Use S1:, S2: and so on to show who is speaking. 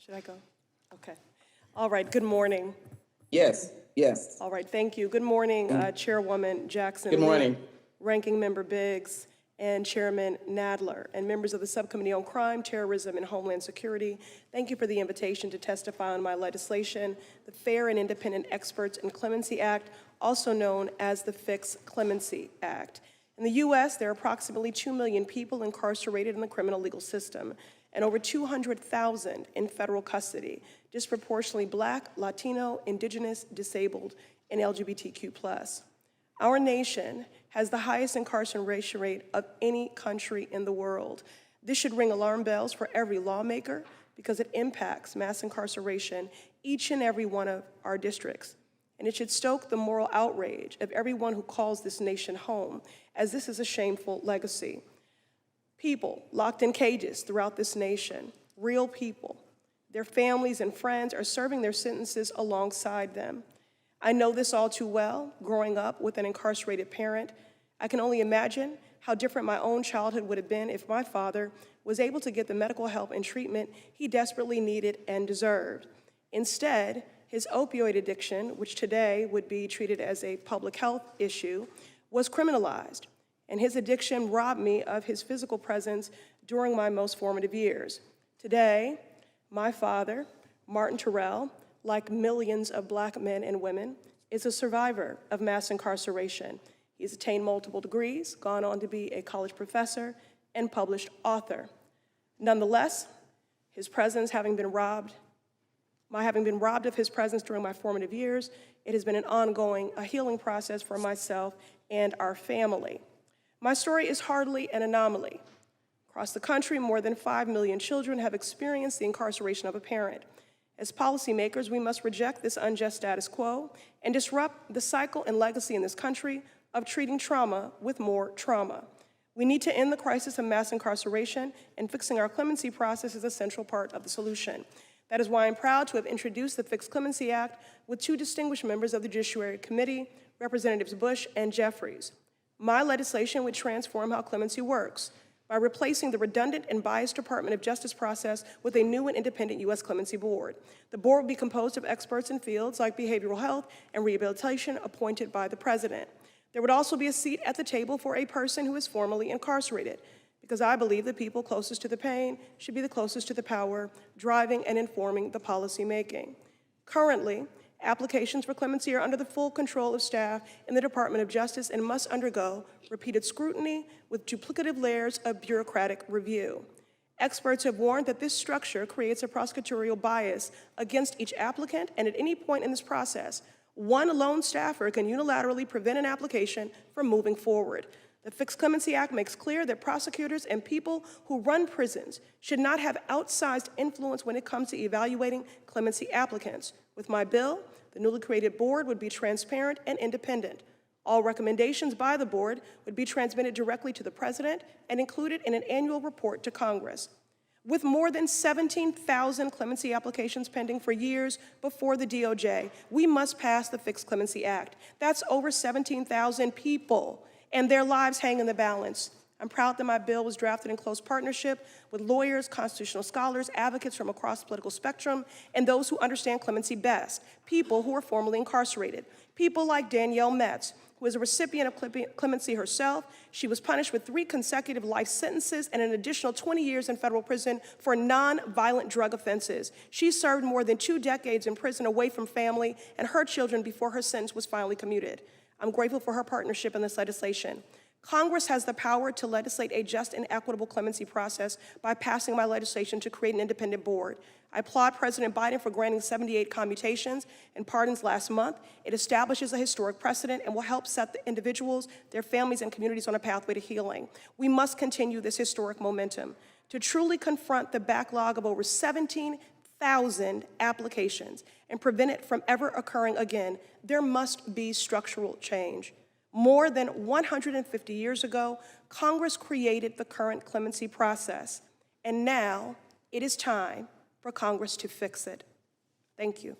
S1: Should I go? Okay. All right, good morning.
S2: Yes, yes.
S1: All right, thank you. Good morning, Chairwoman Jackson.
S2: Good morning.
S1: Lee, Ranking Member Biggs, and Chairman Nadler, and members of the Subcommittee on Crime, Terrorism, and Homeland Security. Thank you for the invitation to testify on my legislation, the Fair and Independent Experts in Clemency Act, also known as the Fix Clemency Act. In the U.S., there are approximately 2 million people incarcerated in the criminal legal system, and over 200,000 in federal custody, disproportionately Black, Latino, Indigenous, disabled, and LGBTQ+. Our nation has the highest incarceration rate of any country in the world. This should ring alarm bells for every lawmaker because it impacts mass incarceration each and every one of our districts. And it should stoke the moral outrage of everyone who calls this nation home, as this is a shameful legacy. People locked in cages throughout this nation, real people, their families and friends are serving their sentences alongside them. I know this all too well, growing up with an incarcerated parent. I can only imagine how different my own childhood would have been if my father was able to get the medical help and treatment he desperately needed and deserved. Instead, his opioid addiction, which today would be treated as a public health issue, was criminalized, and his addiction robbed me of his physical presence during my most formative years. Today, my father, Martin Terrell, like millions of Black men and women, is a survivor of mass incarceration. He's attained multiple degrees, gone on to be a college professor, and published author. Nonetheless, his presence having been robbed of his presence during my formative years, it has been an ongoing, healing process for myself and our family. My story is hardly an anomaly. Across the country, more than 5 million children have experienced the incarceration of a parent. As policymakers, we must reject this unjust status quo and disrupt the cycle and legacy in this country of treating trauma with more trauma. We need to end the crisis of mass incarceration, and fixing our clemency process is a central part of the solution. That is why I'm proud to have introduced the Fix Clemency Act with 2 distinguished members of the Judiciary Committee, Representatives Bush and Jeffries. My legislation would transform how clemency works by replacing the redundant and biased Department of Justice process with a new and independent U.S. Clemency Board. The board would be composed of experts in fields like behavioral health and rehabilitation appointed by the President. There would also be a seat at the table for a person who is formerly incarcerated, because I believe the people closest to the pain should be the closest to the power, driving and informing the policy making. Currently, applications for clemency are under the full control of staff in the Department of Justice and must undergo repeated scrutiny with duplicative layers of bureaucratic review. Experts have warned that this structure creates a prosecutorial bias against each applicant, and at any point in this process, one lone staffer can unilaterally prevent an application from moving forward. The Fix Clemency Act makes clear that prosecutors and people who run prisons should not have outsized influence when it comes to evaluating clemency applicants. With my bill, the newly created board would be transparent and independent. All recommendations by the board would be transmitted directly to the President and included in an annual report to Congress. With more than 17,000 clemency applications pending for years before the DOJ, we must pass the Fix Clemency Act. That's over 17,000 people, and their lives hang in the balance. I'm proud that my bill was drafted in close partnership with lawyers, constitutional scholars, advocates from across the political spectrum, and those who understand clemency best, people who are formerly incarcerated. People like Danielle Metz, who is a recipient of clemency herself. She was punished with 3 consecutive life sentences and an additional 20 years in federal prison for non-violent drug offenses. She served more than 2 decades in prison away from family and her children before her sentence was finally commuted. I'm grateful for her partnership in this legislation. Congress has the power to legislate a just and equitable clemency process by passing my legislation to create an independent board. I applaud President Biden for granting 78 commutations and pardons last month. It establishes a historic precedent and will help set the individuals, their families, and communities on a pathway to healing. We must continue this historic momentum. To truly confront the backlog of over 17,000 applications and prevent it from ever occurring again, there must be structural change. More than 150 years ago, Congress created the current clemency process, and now it is time for Congress to fix it. Thank you.